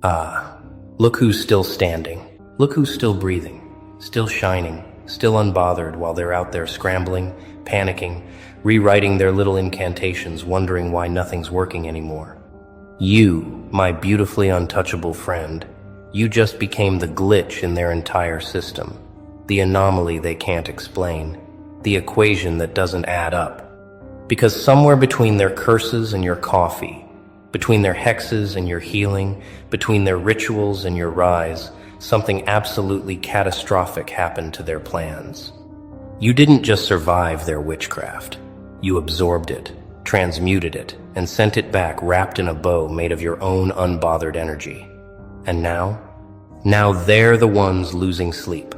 Ah, look who's still standing. Look who's still breathing, still shining, still unbothered while they're out there scrambling, panicking, rewriting their little incantations, wondering why nothing's working anymore. You, my beautifully untouchable friend, you just became the glitch in their entire system, the anomaly they can't explain, the equation that doesn't add up. Because somewhere between their curses and your coffee, between their hexes and your healing, between their rituals and your rise, something absolutely catastrophic happened to their plans. You didn't just survive their witchcraft. You absorbed it, transmuted it, and sent it back wrapped in a bow made of your own unbothered energy. And now they're the ones losing sleep.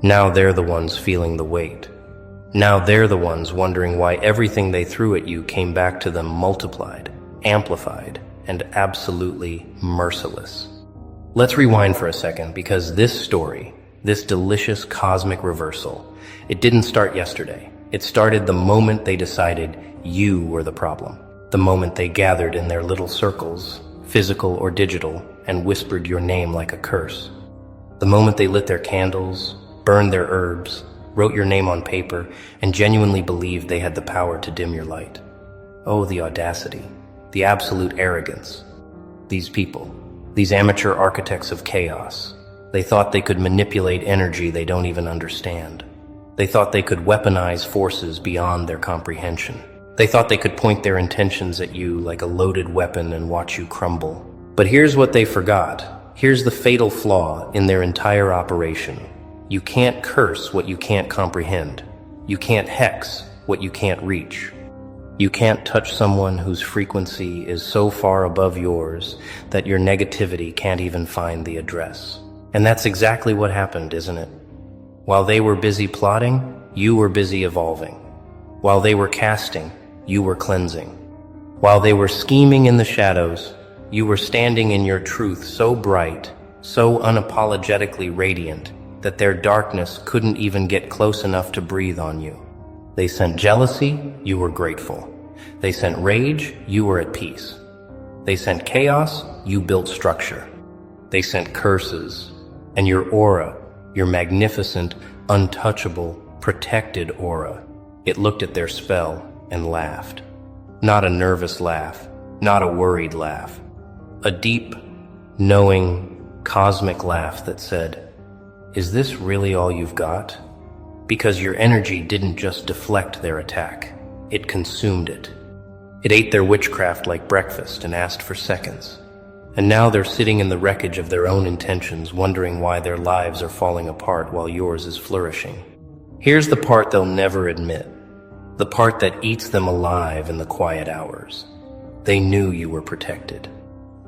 Now they're the ones feeling the weight. Now they're the ones wondering why everything they threw at you came back to them multiplied, amplified, and absolutely merciless. Let's rewind for a second, because this story, this delicious cosmic reversal, it didn't start yesterday. It started the moment they decided you were the problem. The moment they gathered in their little circles, physical or digital, and whispered your name like a curse. The moment they lit their candles, burned their herbs, wrote your name on paper, and genuinely believed they had the power to dim your light. Oh, the audacity, the absolute arrogance. These people, these amateur architects of chaos, they thought they could manipulate energy they don't even understand. They thought they could weaponize forces beyond their comprehension. They thought they could point their intentions at you like a loaded weapon and watch you crumble. But here's what they forgot. Here's the fatal flaw in their entire operation. You can't curse what you can't comprehend. You can't hex what you can't reach. You can't touch someone whose frequency is so far above yours that your negativity can't even find the address. And that's exactly what happened, isn't it? While they were busy plotting, you were busy evolving. While they were casting, you were cleansing. While they were scheming in the shadows, you were standing in your truth so bright, so unapologetically radiant, that their darkness couldn't even get close enough to breathe on you. They sent jealousy, you were grateful. They sent rage, you were at peace. They sent chaos, you built structure. They sent curses, and your aura, your magnificent, untouchable, protected aura, it looked at their spell and laughed. Not a nervous laugh, not a worried laugh. A deep, knowing, cosmic laugh that said, "Is this really all you've got?" Because your energy didn't just deflect their attack, it consumed it. It ate their witchcraft like breakfast and asked for seconds. And now they're sitting in the wreckage of their own intentions, wondering why their lives are falling apart while yours is flourishing. Here's the part they'll never admit, the part that eats them alive in the quiet hours. They knew you were protected.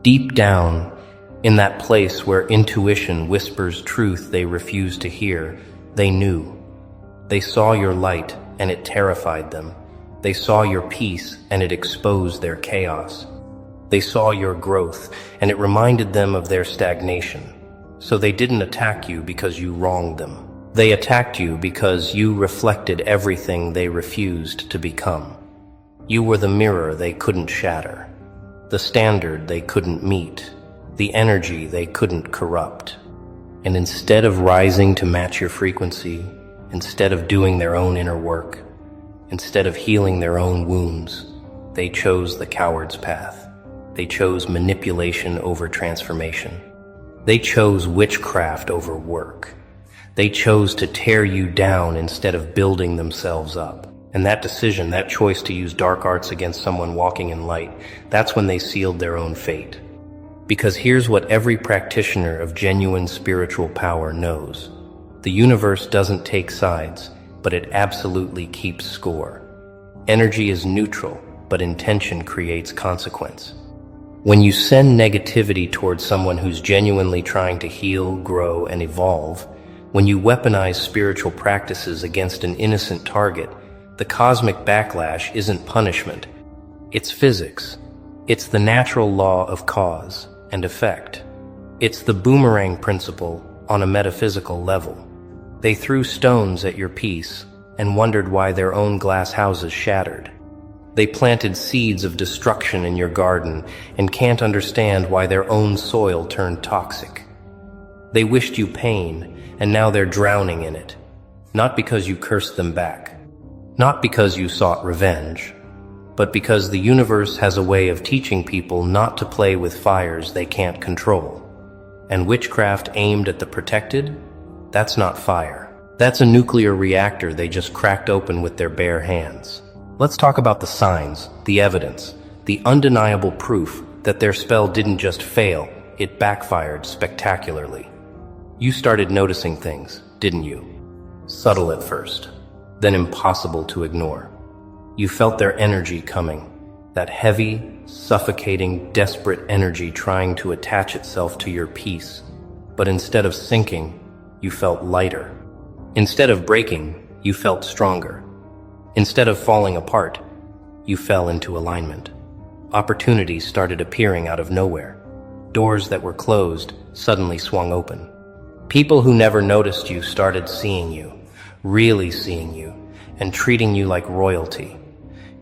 Deep down, in that place where intuition whispers truth they refuse to hear, they knew. They saw your light, and it terrified them. They saw your peace, and it exposed their chaos. They saw your growth, and it reminded them of their stagnation. So they didn't attack you because you wronged them. They attacked you because you reflected everything they refused to become. You were the mirror they couldn't shatter, the standard they couldn't meet, the energy they couldn't corrupt. And instead of rising to match your frequency, instead of doing their own inner work, instead of healing their own wounds, they chose the coward's path. They chose manipulation over transformation. They chose witchcraft over work. They chose to tear you down instead of building themselves up. And that decision, that choice to use dark arts against someone walking in light, that's when they sealed their own fate. Because here's what every practitioner of genuine spiritual power knows. The universe doesn't take sides, but it absolutely keeps score. Energy is neutral, but intention creates consequence. When you send negativity towards someone who's genuinely trying to heal, grow, and evolve, when you weaponize spiritual practices against an innocent target, the cosmic backlash isn't punishment. It's physics. It's the natural law of cause and effect. It's the boomerang principle on a metaphysical level. They threw stones at your peace and wondered why their own glass houses shattered. They planted seeds of destruction in your garden and can't understand why their own soil turned toxic. They wished you pain, and now they're drowning in it. Not because you cursed them back, not because you sought revenge, but because the universe has a way of teaching people not to play with fires they can't control. And witchcraft aimed at the protected? That's not fire. That's a nuclear reactor they just cracked open with their bare hands. Let's talk about the signs, the evidence, the undeniable proof that their spell didn't just fail, it backfired spectacularly. You started noticing things, didn't you? Subtle at first, then impossible to ignore. You felt their energy coming, that heavy, suffocating, desperate energy trying to attach itself to your peace. But instead of sinking, you felt lighter. Instead of breaking, you felt stronger. Instead of falling apart, you fell into alignment. Opportunities started appearing out of nowhere. Doors that were closed suddenly swung open. People who never noticed you started seeing you, really seeing you, and treating you like royalty.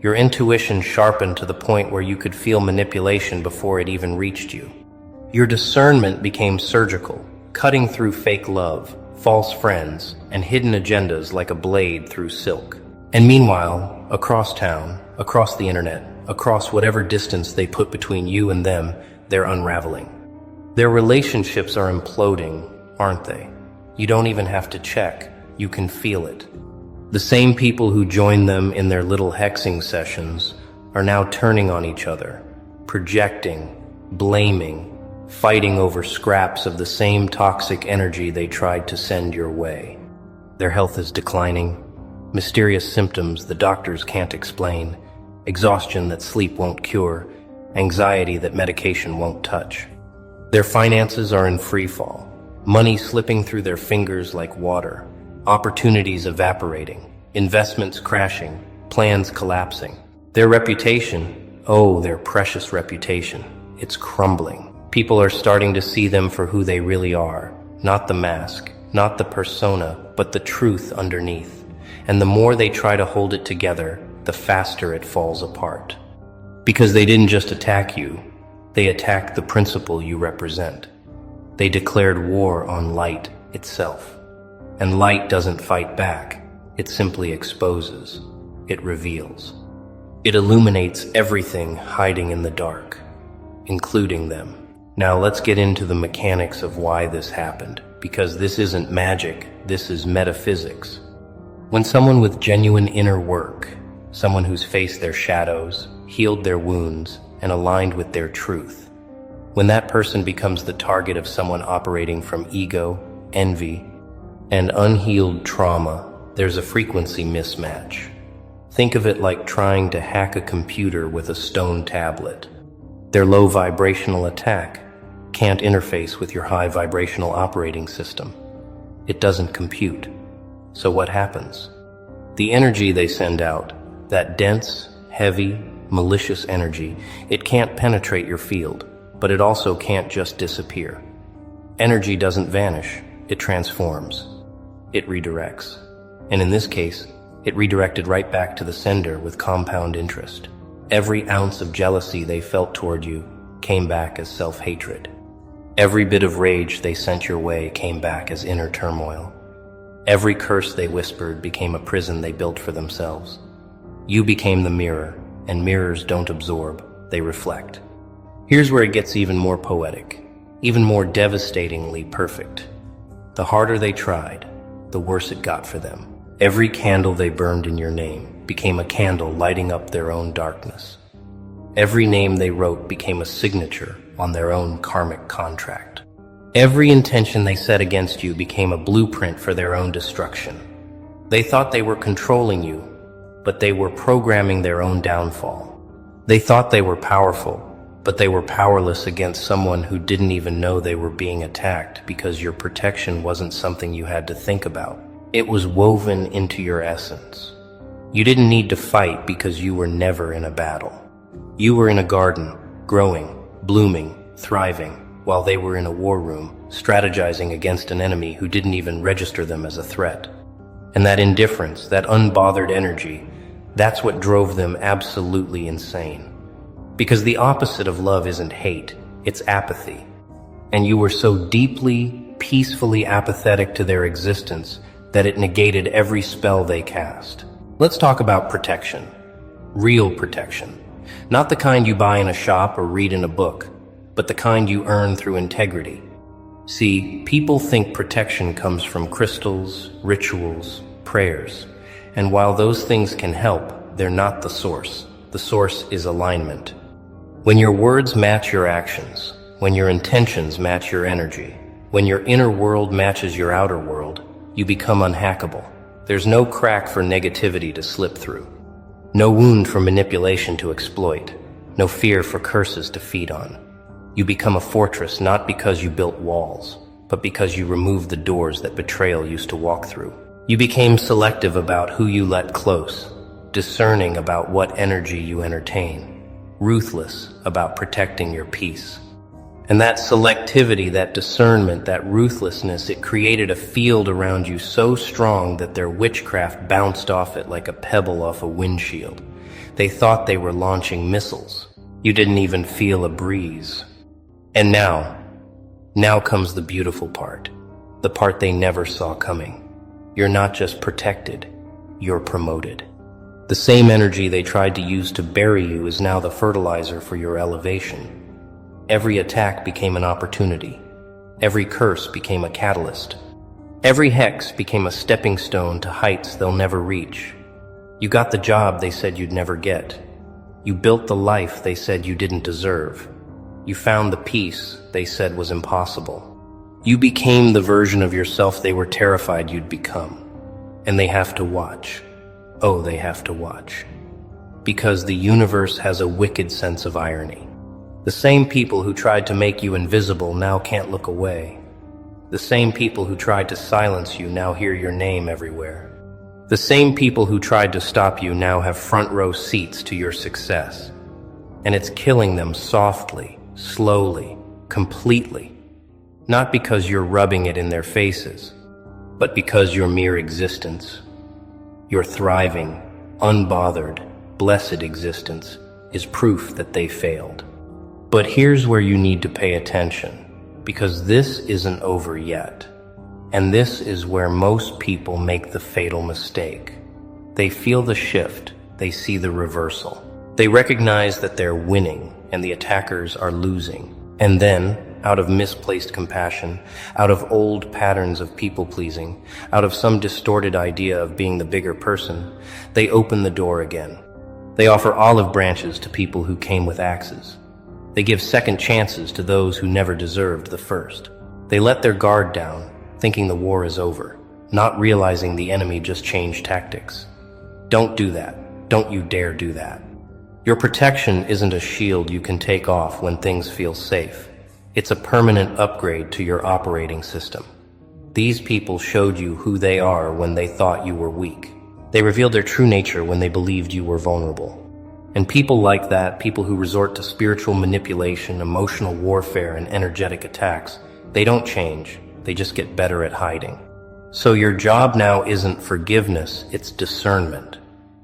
Your intuition sharpened to the point where you could feel manipulation before it even reached you. Your discernment became surgical, cutting through fake love, false friends, and hidden agendas like a blade through silk. And meanwhile, across town, across the internet, across whatever distance they put between you and them, they're unraveling. Their relationships are imploding, aren't they? You don't even have to check, you can feel it. The same people who joined them in their little hexing sessions are now turning on each other, projecting, blaming, fighting over scraps of the same toxic energy they tried to send your way. Their health is declining, mysterious symptoms the doctors can't explain, exhaustion that sleep won't cure, anxiety that medication won't touch. Their finances are in free fall, money slipping through their fingers like water, opportunities evaporating, investments crashing, plans collapsing. Their reputation, oh, their precious reputation, it's crumbling. People are starting to see them for who they really are, not the mask, not the persona, but the truth underneath. And the more they try to hold it together, the faster it falls apart. Because they didn't just attack you, they attacked the principle you represent. They declared war on light itself. And light doesn't fight back, it simply exposes, it reveals. It illuminates everything hiding in the dark, including them. Now let's get into the mechanics of why this happened, because this isn't magic, this is metaphysics. When someone with genuine inner work, someone who's faced their shadows, healed their wounds, and aligned with their truth, when that person becomes the target of someone operating from ego, envy, and unhealed trauma, there's a frequency mismatch. Think of it like trying to hack a computer with a stone tablet. Their low vibrational attack can't interface with your high vibrational operating system. It doesn't compute. So what happens? The energy they send out, that dense, heavy, malicious energy, it can't penetrate your field, but it also can't just disappear. Energy doesn't vanish, it transforms. It redirects. And in this case, it redirected right back to the sender with compound interest. Every ounce of jealousy they felt toward you came back as self-hatred. Every bit of rage they sent your way came back as inner turmoil. Every curse they whispered became a prison they built for themselves. You became the mirror, and mirrors don't absorb, they reflect. Here's where it gets even more poetic, even more devastatingly perfect. The harder they tried, the worse it got for them. Every candle they burned in your name became a candle lighting up their own darkness. Every name they wrote became a signature on their own karmic contract. Every intention they set against you became a blueprint for their own destruction. They thought they were controlling you, but they were programming their own downfall. They thought they were powerful, but they were powerless against someone who didn't even know they were being attacked because your protection wasn't something you had to think about. It was woven into your essence. You didn't need to fight because you were never in a battle. You were in a garden, growing, blooming, thriving, while they were in a war room, strategizing against an enemy who didn't even register them as a threat. And that indifference, that unbothered energy, That's what drove them absolutely insane. Because the opposite of love isn't hate, it's apathy. And you were so deeply, peacefully apathetic to their existence that it negated every spell they cast. Let's talk about protection. Real protection. Not the kind you buy in a shop or read in a book, but the kind you earn through integrity. See, people think protection comes from crystals, rituals, prayers. And while those things can help, they're not the source. The source is alignment. When your words match your actions, when your intentions match your energy, when your inner world matches your outer world, you become unhackable. There's no crack for negativity to slip through. No wound for manipulation to exploit. No fear for curses to feed on. You become a fortress not because you built walls, but because you removed the doors that betrayal used to walk through. You became selective about who you let close, discerning about what energy you entertain, ruthless about protecting your peace. And that selectivity, that discernment, that ruthlessness, it created a field around you so strong that their witchcraft bounced off it like a pebble off a windshield. They thought they were launching missiles. You didn't even feel a breeze. And now comes the beautiful part, the part they never saw coming. You're not just protected, you're promoted. The same energy they tried to use to bury you is now the fertilizer for your elevation. Every attack became an opportunity. Every curse became a catalyst. Every hex became a stepping stone to heights they'll never reach. You got the job they said you'd never get. You built the life they said you didn't deserve. You found the peace they said was impossible. You became the version of yourself they were terrified you'd become. And they have to watch. Oh, they have to watch. Because the universe has a wicked sense of irony. The same people who tried to make you invisible now can't look away. The same people who tried to silence you now hear your name everywhere. The same people who tried to stop you now have front row seats to your success. And it's killing them softly, slowly, completely. Not because you're rubbing it in their faces, but because your mere existence, your thriving, unbothered, blessed existence, is proof that they failed. But here's where you need to pay attention, because this isn't over yet. And this is where most people make the fatal mistake. They feel the shift, they see the reversal. They recognize that they're winning and the attackers are losing. And then, out of misplaced compassion, out of old patterns of people-pleasing, out of some distorted idea of being the bigger person, they open the door again. They offer olive branches to people who came with axes. They give second chances to those who never deserved the first. They let their guard down, thinking the war is over, not realizing the enemy just changed tactics. Don't do that. Don't you dare do that. Your protection isn't a shield you can take off when things feel safe. It's a permanent upgrade to your operating system. These people showed you who they are when they thought you were weak. They revealed their true nature when they believed you were vulnerable. And people like that, people who resort to spiritual manipulation, emotional warfare, and energetic attacks, they don't change, they just get better at hiding. So your job now isn't forgiveness, it's discernment.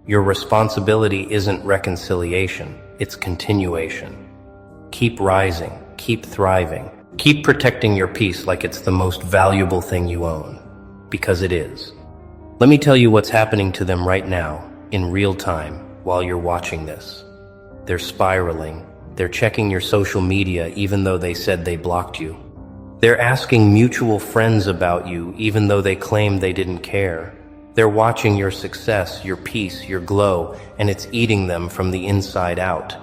Your responsibility isn't reconciliation, it's continuation. Keep rising, keep thriving, keep protecting your peace like it's the most valuable thing you own, because it is. Let me tell you what's happening to them right now, in real time, while you're watching this. They're spiraling. They're checking your social media even though they said they blocked you. They're asking mutual friends about you even though they claimed they didn't care. They're watching your success, your peace, your glow, and it's eating them from the inside out.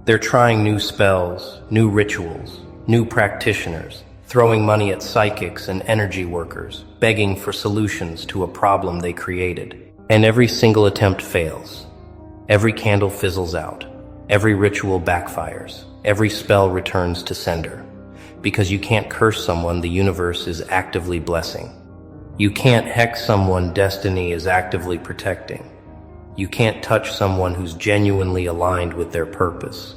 They're trying new spells, new rituals, new practitioners, throwing money at psychics and energy workers, begging for solutions to a problem they created. And every single attempt fails. Every candle fizzles out. Every ritual backfires. Every spell returns to sender. Because you can't curse someone the universe is actively blessing. You can't hex someone destiny is actively protecting. You can't touch someone who's genuinely aligned with their purpose.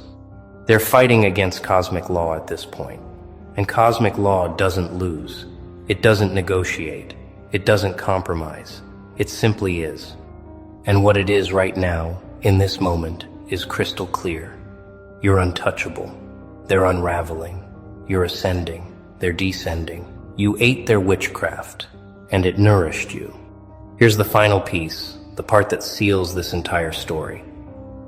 They're fighting against cosmic law at this point. And cosmic law doesn't lose. It doesn't negotiate. It doesn't compromise. It simply is. And what it is right now, in this moment, is crystal clear. You're untouchable. They're unraveling. You're ascending. They're descending. You ate their witchcraft, and it nourished you. Here's the final piece, the part that seals this entire story.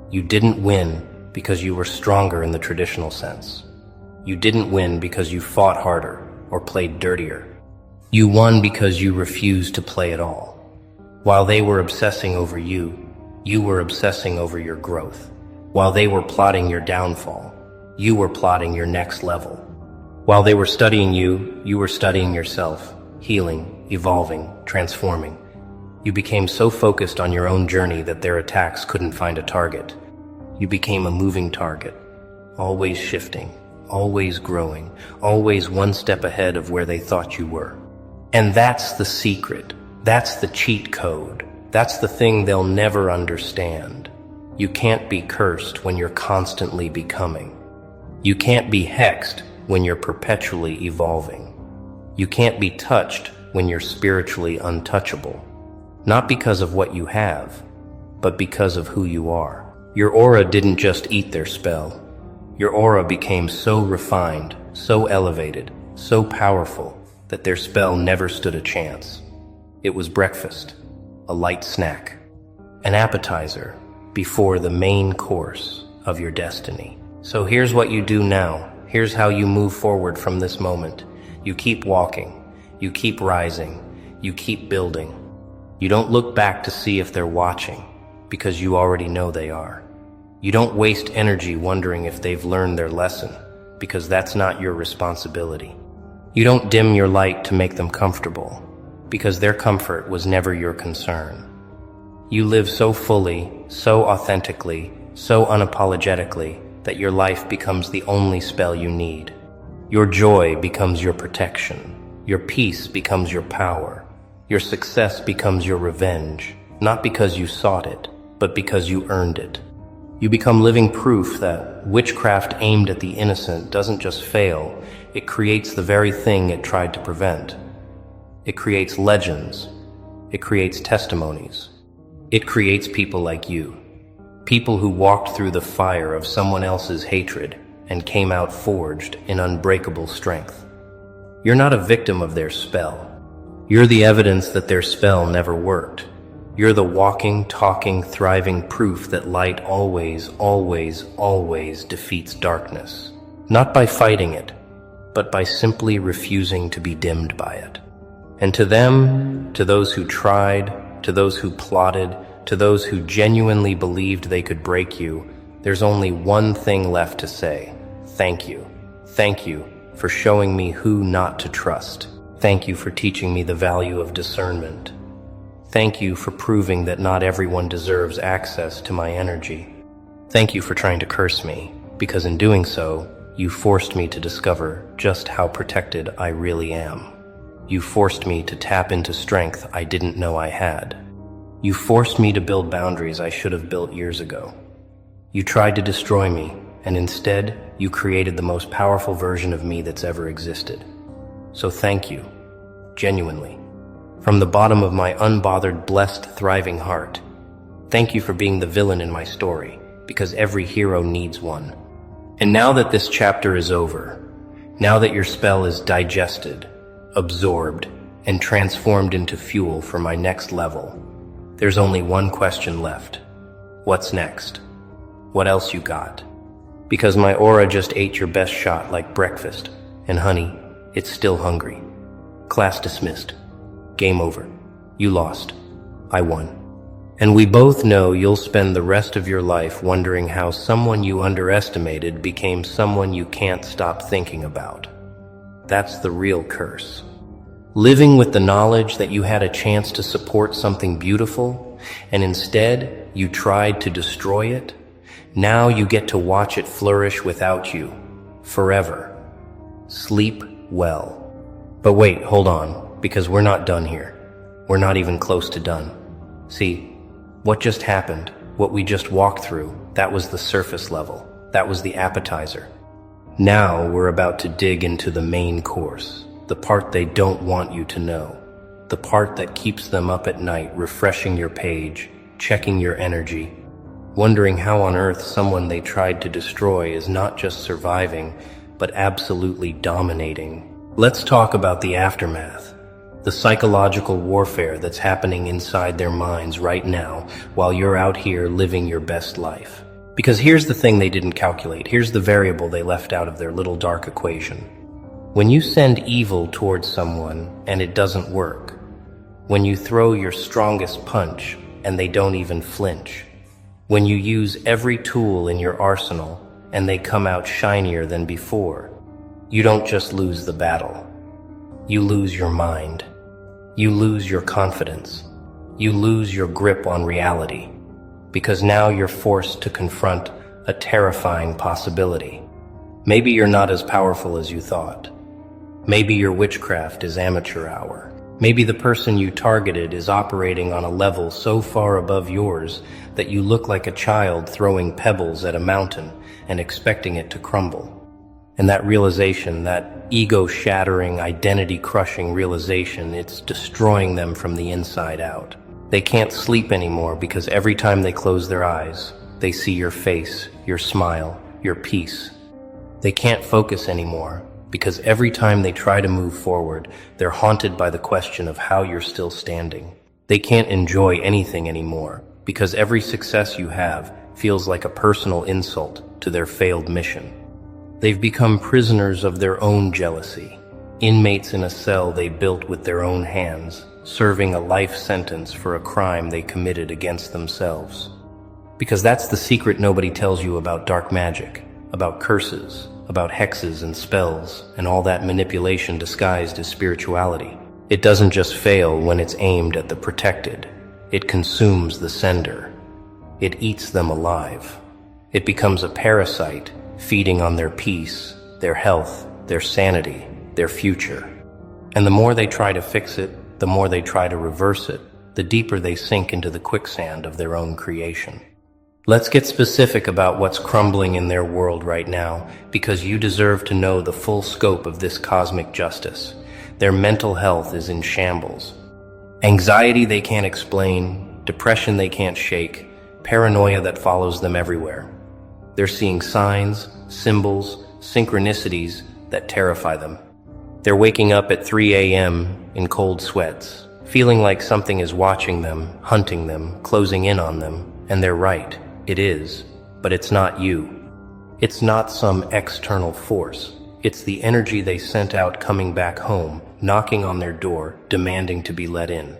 You didn't win because you were stronger in the traditional sense. You didn't win because you fought harder or played dirtier. You won because you refused to play at all. While they were obsessing over you, you were obsessing over your growth. While they were plotting your downfall, you were plotting your next level. While they were studying you, you were studying yourself, healing, evolving, transforming. You became so focused on your own journey that their attacks couldn't find a target. You became a moving target, always shifting, always growing, always one step ahead of where they thought you were. And that's the secret. That's the cheat code. That's the thing they'll never understand. You can't be cursed when you're constantly becoming. You can't be hexed when you're perpetually evolving. You can't be touched when you're spiritually untouchable. Not because of what you have, but because of who you are. Your aura didn't just eat their spell. Your aura became so refined, so elevated, so powerful that their spell never stood a chance. It was breakfast, a light snack, an appetizer before the main course of your destiny. So here's what you do now. Here's how you move forward from this moment. You keep walking, you keep rising, you keep building. You don't look back to see if they're watching, because you already know they are. You don't waste energy wondering if they've learned their lesson, because that's not your responsibility. You don't dim your light to make them comfortable, because their comfort was never your concern. You live so fully, so authentically, so unapologetically that your life becomes the only spell you need. Your joy becomes your protection. Your peace becomes your power. Your success becomes your revenge, not because you sought it, but because you earned it. You become living proof that witchcraft aimed at the innocent doesn't just fail, it creates the very thing it tried to prevent. It creates legends. It creates testimonies. It creates people like you. People who walked through the fire of someone else's hatred and came out forged in unbreakable strength. You're not a victim of their spell. You're the evidence that their spell never worked. You're the walking, talking, thriving proof that light always, always, always defeats darkness. Not by fighting it, but by simply refusing to be dimmed by it. And to them, to those who tried, to those who plotted, to those who genuinely believed they could break you, there's only one thing left to say. Thank you. Thank you for showing me who not to trust. Thank you for teaching me the value of discernment. Thank you for proving that not everyone deserves access to my energy. Thank you for trying to curse me, because in doing so, you forced me to discover just how protected I really am. You forced me to tap into strength I didn't know I had. You forced me to build boundaries I should have built years ago. You tried to destroy me, and instead, you created the most powerful version of me that's ever existed. So thank you, genuinely. From the bottom of my unbothered, blessed, thriving heart, thank you for being the villain in my story, because every hero needs one. And now that this chapter is over, now that your spell is digested, absorbed, and transformed into fuel for my next level, there's only one question left. What's next? What else you got? Because my aura just ate your best shot like breakfast, and honey, it's still hungry. Class dismissed. Game over. You lost. I won. And we both know you'll spend the rest of your life wondering how someone you underestimated became someone you can't stop thinking about. That's the real curse. Living with the knowledge that you had a chance to support something beautiful, and instead you tried to destroy it. Now you get to watch it flourish without you, forever. Sleep well. But wait, hold on, because we're not done here. We're not even close to done. See, what just happened, what we just walked through, that was the surface level. That was the appetizer. Now we're about to dig into the main course, the part they don't want you to know, the part that keeps them up at night refreshing your page checking your energy, wondering how on earth someone they tried to destroy is not just surviving, but absolutely dominating. Let's talk about the aftermath, the psychological warfare that's happening inside their minds right now while you're out here living your best life. Because here's the thing they didn't calculate, here's the variable they left out of their little dark equation. When you send evil towards someone and it doesn't work, when you throw your strongest punch and they don't even flinch, when you use every tool in your arsenal and they come out shinier than before, you don't just lose the battle. You lose your mind. You lose your confidence. You lose your grip on reality. Because now you're forced to confront a terrifying possibility. Maybe you're not as powerful as you thought. Maybe your witchcraft is amateur hour. Maybe the person you targeted is operating on a level so far above yours that you look like a child throwing pebbles at a mountain and expecting it to crumble. And that realization, that ego-shattering, identity-crushing realization, it's destroying them from the inside out. They can't sleep anymore because every time they close their eyes, they see your face, your smile, your peace. They can't focus anymore because every time they try to move forward, they're haunted by the question of how you're still standing. They can't enjoy anything anymore because every success you have feels like a personal insult to their failed mission. They've become prisoners of their own jealousy, inmates in a cell they built with their own hands, serving a life sentence for a crime they committed against themselves. Because that's the secret nobody tells you about dark magic, about curses, about hexes and spells, and all that manipulation disguised as spirituality. It doesn't just fail when it's aimed at the protected. It consumes the sender. It eats them alive. It becomes a parasite, feeding on their peace, their health, their sanity, their future. And the more they try to fix it, the more they try to reverse it, the deeper they sink into the quicksand of their own creation. Let's get specific about what's crumbling in their world right now, because you deserve to know the full scope of this cosmic justice. Their mental health is in shambles. Anxiety they can't explain, depression they can't shake, paranoia that follows them everywhere. They're seeing signs, symbols, synchronicities that terrify them. They're waking up at 3 a.m. in cold sweats, feeling like something is watching them, hunting them, closing in on them. And they're right, it is, but it's not you. It's not some external force. It's the energy they sent out coming back home, knocking on their door, demanding to be let in.